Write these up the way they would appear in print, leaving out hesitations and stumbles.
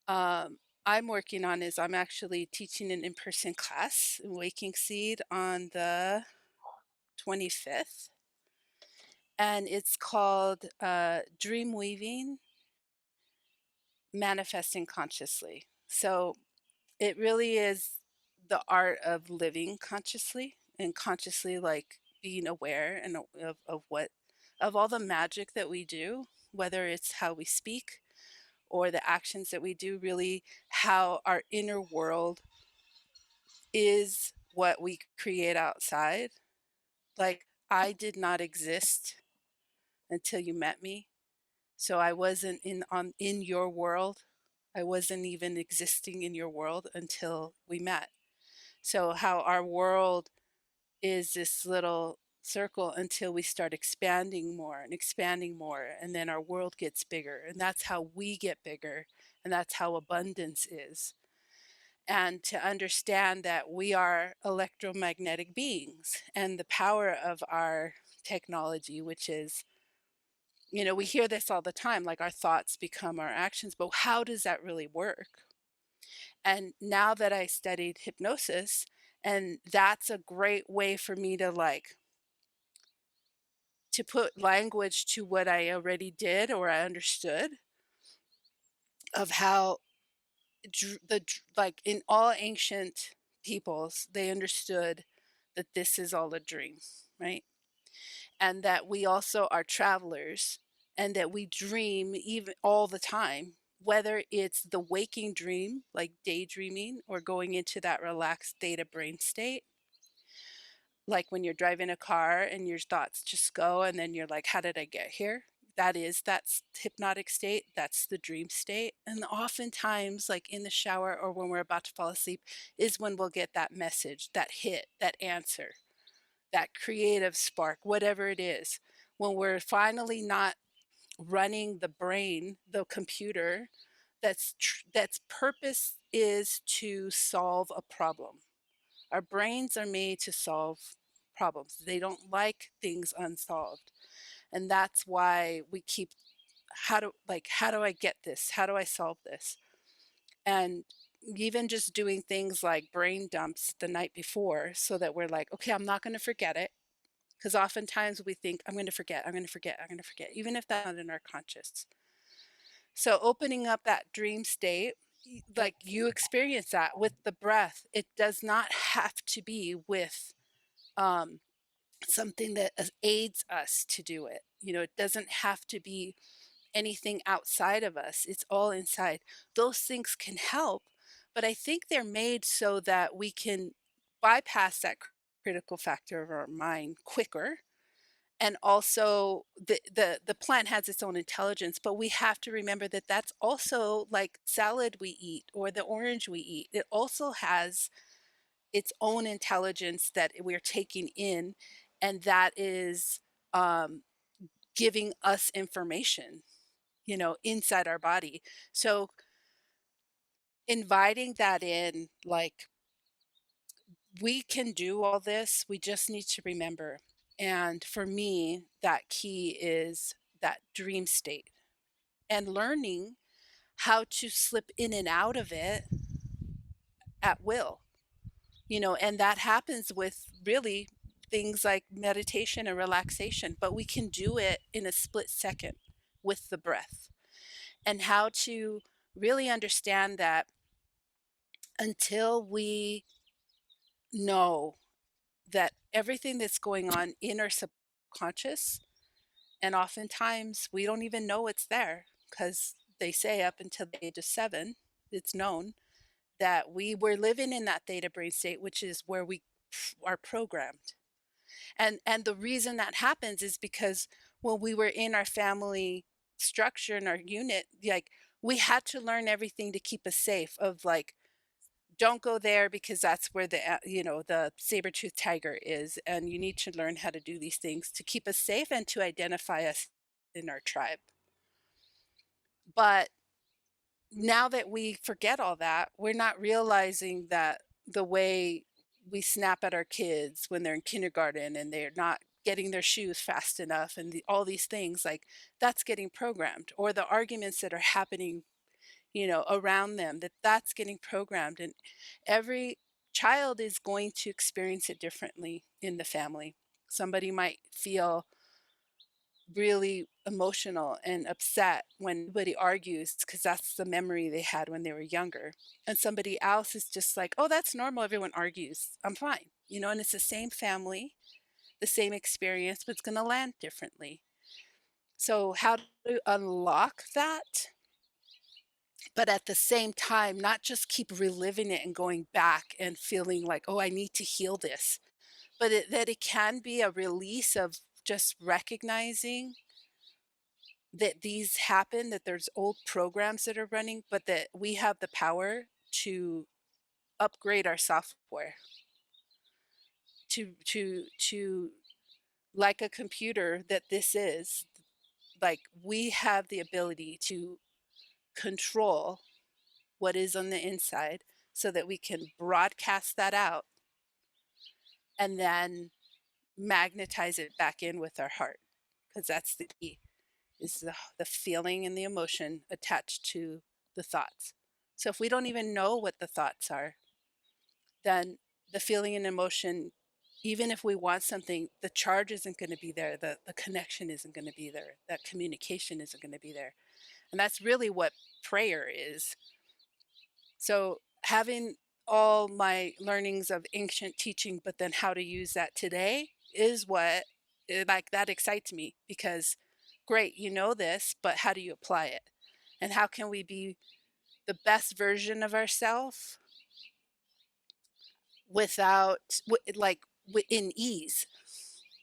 I'm working on is I'm actually teaching an in-person class in Waking Seed on the 25th, and it's called Dream Weaving Manifesting Consciously. So it really is the art of living consciously and consciously like being aware and of what of all the magic that we do, whether it's how we speak or the actions that we do, really how our inner world is what we create outside. Like, I did not exist until you met me. So I wasn't in your world. I wasn't even existing in your world until we met. So how our world is this little circle until we start expanding more, and then our world gets bigger, and that's how we get bigger, and that's how abundance is. And to understand that we are electromagnetic beings and the power of our technology, which is, we hear this all the time, like our thoughts become our actions, but how does that really work? And now that I studied hypnosis, and that's a great way for me to to put language to what I already did or I understood of how like in all ancient peoples, they understood that this is all a dream, right? And that we also are travelers and that we dream even all the time, whether it's the waking dream, like daydreaming or going into that relaxed theta brain state, like when you're driving a car and your thoughts just go and then you're like, how did I get here? That's hypnotic state, that's the dream state. And oftentimes, like in the shower or when we're about to fall asleep, is when we'll get that message, that hit, that answer, that creative spark, whatever it is. When we're finally not running the brain, the computer, that's purpose is to solve a problem. Our brains are made to solve problems. They don't like things unsolved. And that's why we keep how do I get this? How do I solve this? And even just doing things like brain dumps the night before so that we're like, okay, I'm not going to forget it. Because oftentimes we think, I'm going to forget, I'm going to forget, I'm going to forget, even if that's not in our conscious. So opening up that dream state, like you experience that with the breath, it does not have to be with um, something that aids us to do it. It doesn't have to be anything outside of us. It's all inside. Those things can help, but I think they're made so that we can bypass that critical factor of our mind quicker. And also the plant has its own intelligence, but we have to remember that that's also like salad we eat or the orange we eat. It also has its own intelligence that we're taking in, and that is um, giving us information, inside our body. So inviting that in, like, we can do all this, we just need to remember. And for me, that key is that dream state and learning how to slip in and out of it at will. And that happens with really things like meditation and relaxation, but we can do it in a split second with the breath. And how to really understand that until we know that everything that's going on in our subconscious, and oftentimes we don't even know it's there because they say up until the age of 7, it's known that we were living in that theta brain state, which is where we are programmed. And the reason that happens is because when we were in our family structure and our unit, like, we had to learn everything to keep us safe, of like, don't go there because that's where the saber-toothed tiger is, and you need to learn how to do these things to keep us safe and to identify us in our tribe. But now that we forget all that, we're not realizing that the way we snap at our kids when they're in kindergarten and they're not getting their shoes fast enough, and all these things, like, that's getting programmed. Or the arguments that are happening, around them, that that's getting programmed. And every child is going to experience it differently in the family. Somebody might feel really emotional and upset when anybody argues because that's the memory they had when they were younger. And somebody else is just like, oh, that's normal. Everyone argues. I'm fine. And it's the same family, the same experience, but it's going to land differently. So, how to unlock that, but at the same time, not just keep reliving it and going back and feeling like, oh, I need to heal this, but that it can be a release of just recognizing that these happen, that there's old programs that are running, but that we have the power to upgrade our software to like a computer that this is, like we have the ability to control what is on the inside so that we can broadcast that out and then magnetize it back in with our heart, because that's the key, is the feeling and the emotion attached to the thoughts. So if we don't even know what the thoughts are, then the feeling and emotion, even if we want something, the charge isn't going to be there, the connection isn't going to be there, that communication isn't going to be there. And that's really what prayer is. So having all my learnings of ancient teaching, but then how to use that today is what, like, that excites me, because great, this, but how do you apply it? And how can we be the best version of ourselves without, in ease?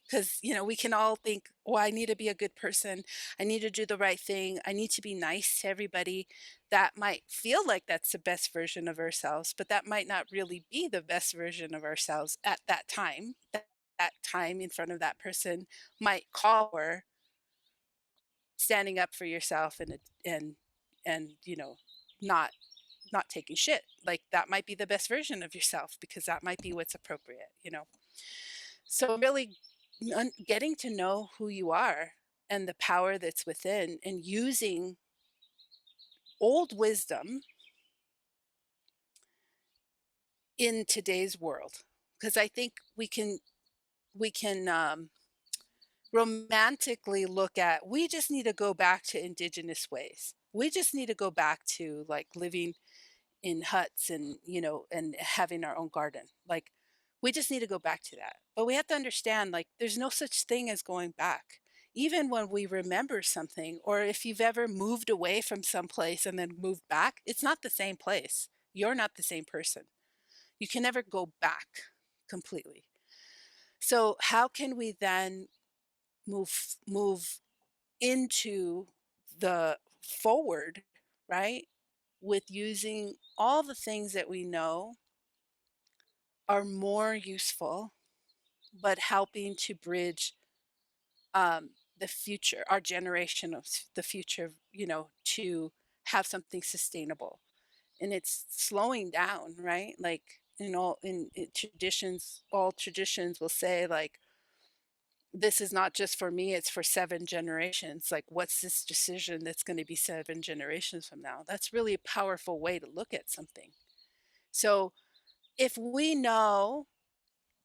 Because, we can all think, oh, I need to be a good person. I need to do the right thing. I need to be nice to everybody. That might feel like that's the best version of ourselves, but that might not really be the best version of ourselves at that time. That time in front of that person might call for standing up for yourself and not not taking shit. Like, that might be the best version of yourself because that might be what's appropriate. So really getting to know who you are and the power that's within, and using old wisdom in today's world. Because I think we can romantically look at, we just need to go back to indigenous ways. We just need to go back to like living in huts and having our own garden. Like, we just need to go back to that. But we have to understand, like, there's no such thing as going back. Even when we remember something, or if you've ever moved away from some place and then moved back, it's not the same place. You're not the same person. You can never go back completely. So how can we then move into the forward, right? With using all the things that we know are more useful, but helping to bridge um, the future, our generation of the future, to have something sustainable. And it's slowing down, right? Like, in traditions, all traditions will say, like, this is not just for me, it's for 7 generations. Like, what's this decision that's going to be 7 generations from now? That's really a powerful way to look at something. So if we know,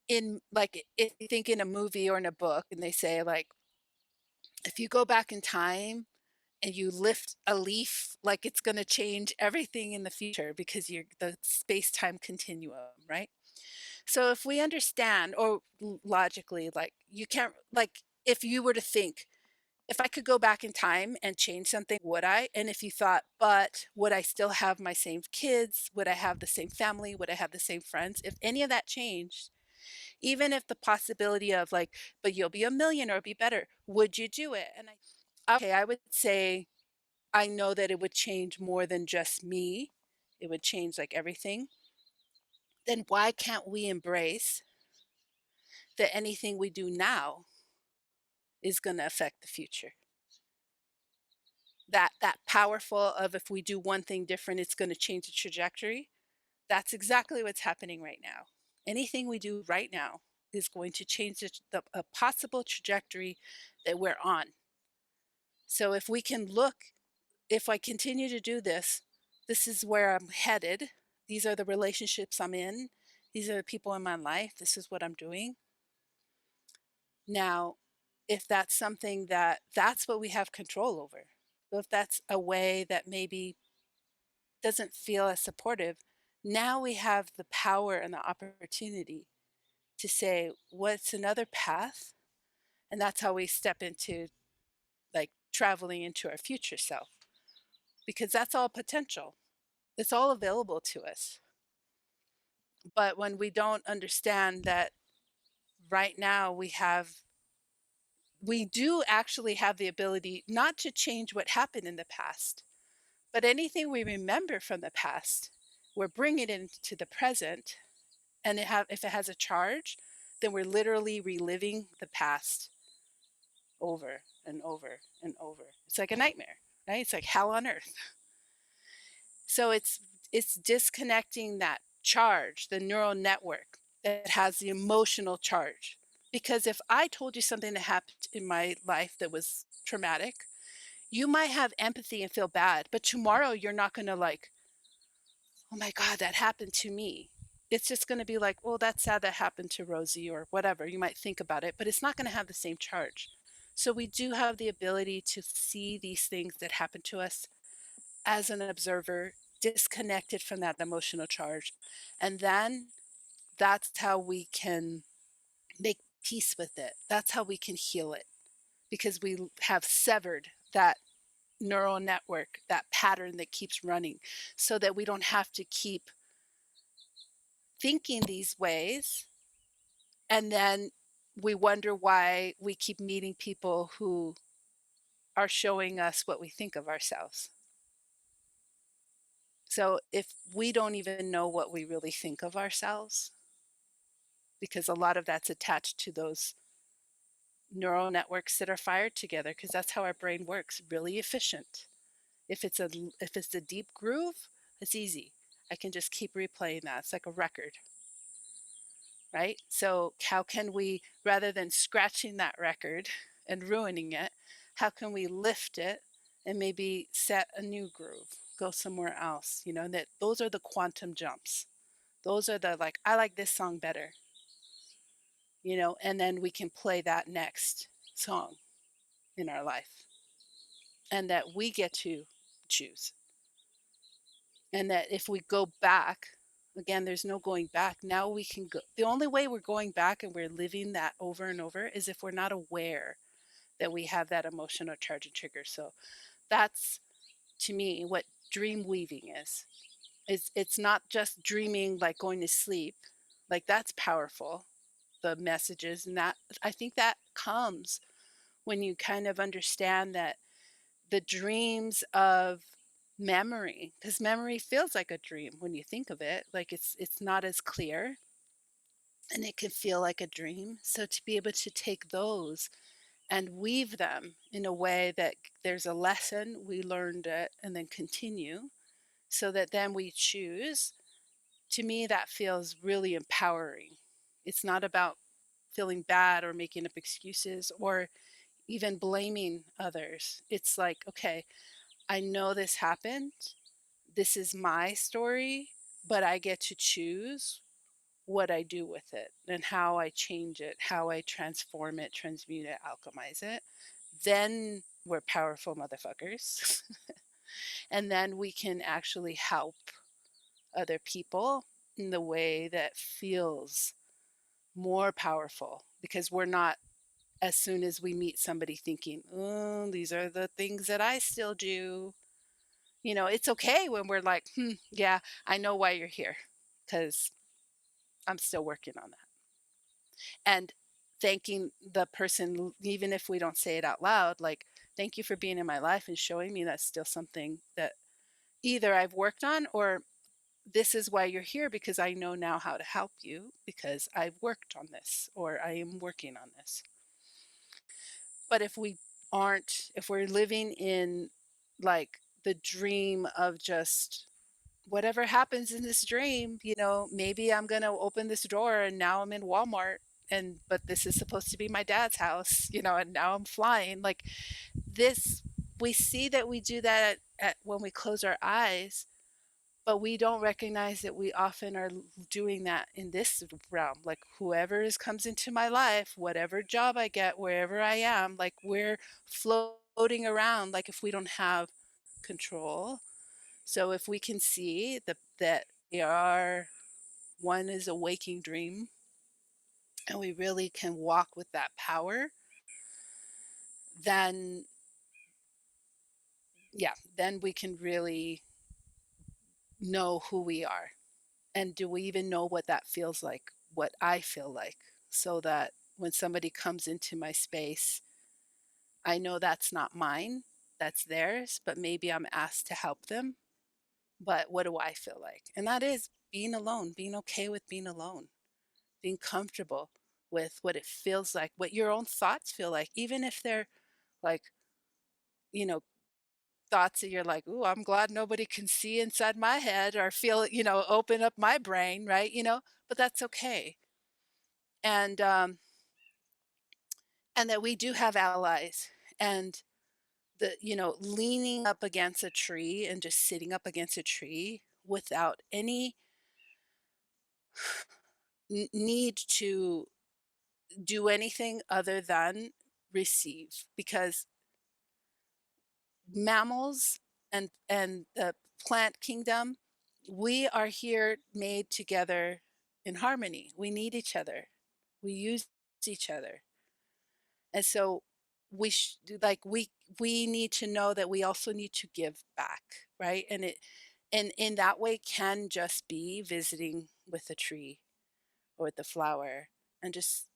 in like, if you think in a movie or in a book and they say, like, if you go back in time and you lift a leaf, like, it's going to change everything in the future because you're the space-time continuum, right? So if we understand, or logically, like, you can't, like, if you were to think, if I could go back in time and change something, would I? And if you thought, but would I still have my same kids? Would I have the same family? Would I have the same friends? If any of that changed, even if the possibility of, like, but you'll be a millionaire, be better, would you do it? And okay, I would say, I know that it would change more than just me. It would change, like, everything. Then why can't we embrace that anything we do now is going to affect the future? That powerful of, if we do one thing different, it's going to change the trajectory. That's exactly what's happening right now. Anything we do right now is going to change a possible trajectory that we're on. So if we can look, if I continue to do this, This is where I'm headed. These are the relationships I'm in. These are the people in my life. This is what I'm doing. Now, if that's something that's what we have control over. So if that's a way that maybe doesn't feel as supportive, now we have the power and the opportunity to say, what's another path? And that's how we step into like traveling into our future self, because that's all potential. It's all available to us. But when we don't understand that right now we do actually have the ability not to change what happened in the past, but anything we remember from the past, we're bringing it into the present. And if it has a charge, then we're literally reliving the past over and over and over. It's like a nightmare, right? It's like hell on earth. So it's disconnecting that charge, the neural network that has the emotional charge. Because if I told you something that happened in my life that was traumatic, you might have empathy and feel bad, but tomorrow you're not going to like, oh my God, that happened to me. It's just going to be like, well, that's sad that happened to Rosie or whatever. You might think about it, but it's not going to have the same charge. So we do have the ability to see these things that happen to us as an observer, disconnected from that emotional charge. And then that's how we can make peace with it. That's how we can heal it, because we have severed that neural network, that pattern that keeps running, so that we don't have to keep thinking these ways. And then we wonder why we keep meeting people who are showing us what we think of ourselves. So if we don't even know what we really think of ourselves, because a lot of that's attached to those neural networks that are fired together, because that's how our brain works, really efficient. If it's a deep groove, it's easy. I can just keep replaying that. It's like a record, right? So how can we, rather than scratching that record and ruining it, how can we lift it and maybe set a new groove, go somewhere else? And that those are the quantum jumps. Those are the like, I like this song better, and then we can play that next song in our life, and that we get to choose. And that if we go back, again, there's no going back. Now we can go. The only way we're going back and we're living that over and over is if we're not aware that we have that emotional charge and trigger. So that's, to me, what dream weaving is. It's not just dreaming like going to sleep. Like that's powerful, the messages, and that I think that comes when you kind of understand that the dreams of memory, because memory feels like a dream when you think of it, like it's not as clear, and it can feel like a dream. So to be able to take those and weave them in a way that there's a lesson, we learned it, and then continue, so that then we choose, to me that feels really empowering. It's not about feeling bad or making up excuses or even blaming others. It's like, okay, I know this happened. This is my story, but I get to choose what I do with it and how I change it, how I transform it, transmute it, alchemize it. Then we're powerful motherfuckers. And then we can actually help other people in the way that feels more powerful, because we're not, as soon as we meet somebody, thinking, oh, these are the things that I still do. It's okay when we're like, yeah, I know why you're here, because I'm still working on that. And thanking the person, even if we don't say it out loud, like, thank you for being in my life and showing me that's still something that either I've worked on, or this is why you're here, because I know now how to help you because I've worked on this, or I am working on this. But if we're living in like the dream of just whatever happens in this dream, maybe I'm going to open this door and now I'm in Walmart, but this is supposed to be my dad's house, and now I'm flying like this. We see that we do that when we close our eyes, but we don't recognize that we often are doing that in this realm. Like whoever is comes into my life, whatever job I get, wherever I am, like we're floating around like if we don't have control. So if we can see that we are one is a waking dream and we really can walk with that power, then yeah, then we can really know who we are. And do we even know what that feels like, what I feel like, so that when somebody comes into my space, I know that's not mine, that's theirs, but maybe I'm asked to help them. But what do I feel like? And that is being alone, being okay with being alone, being comfortable with what it feels like, what your own thoughts feel like, even if they're like, you know, thoughts that you're like, "Ooh, I'm glad nobody can see inside my head or feel, open up my brain," right? But that's okay. And and that we do have allies, and leaning up against a tree and just sitting up against a tree without any need to do anything other than receive, because mammals and the plant kingdom, we are here made together in harmony. We need each other. We use each other. And so like we need to know that we also need to give back, right? And in that way can just be visiting with the tree or with the flower and just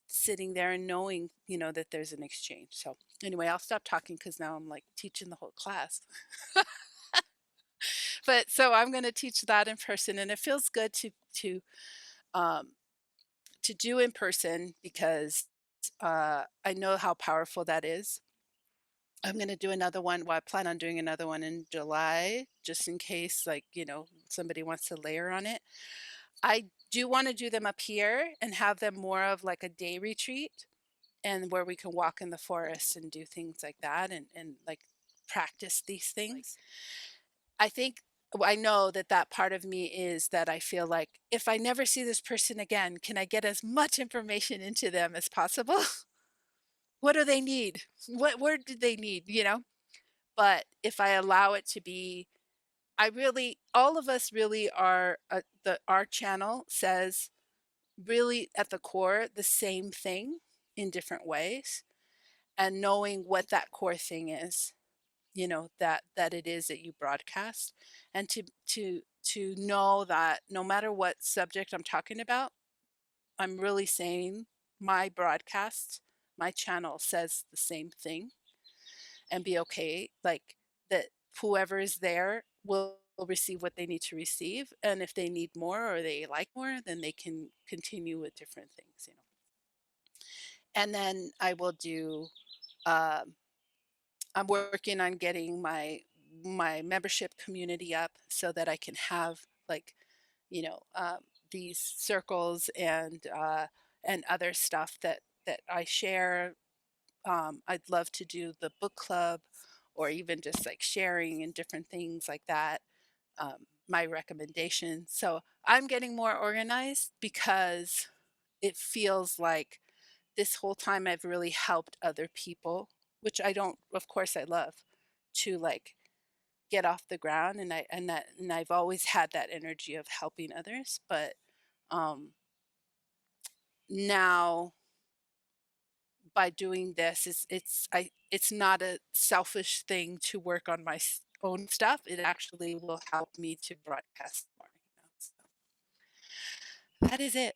sitting there and knowing, that there's an exchange. So anyway, I'll stop talking because now I'm like teaching the whole class. But so I'm going to teach that in person, and it feels good um, to do in person because I know how powerful that is. I'm going to do another one. Well, I plan on doing another one in July, just in case, like, somebody wants to layer on it. I do want to do them up here and have them more of like a day retreat, and where we can walk in the forest and do things like that, and like practice these things. I think I know that that part of me is that I feel like if I never see this person again, can I get as much information into them as possible? What do they need? What word do they need, But if I allow it to be, all of us really are, our channel says really at the core the same thing in different ways, and knowing what that core thing is, that it is that you broadcast, and to know that no matter what subject I'm talking about, I'm really saying my broadcast, my channel says the same thing, and be okay, like that whoever is there will receive what they need to receive, and if they need more or they like more, then they can continue with different things. And then I will do um, I'm working on getting my membership community up so that I can have like, you know, um, these circles and other stuff that I share. I'd love to do the book club, or even just like sharing and different things like that. My recommendation. So I'm getting more organized because it feels like this whole time I've really helped other people, which I don't, of course I love, to like get off the ground, and I've always had that energy of helping others, but um now by doing this, it's not a selfish thing to work on my own stuff. It actually will help me to broadcast more, so that is it.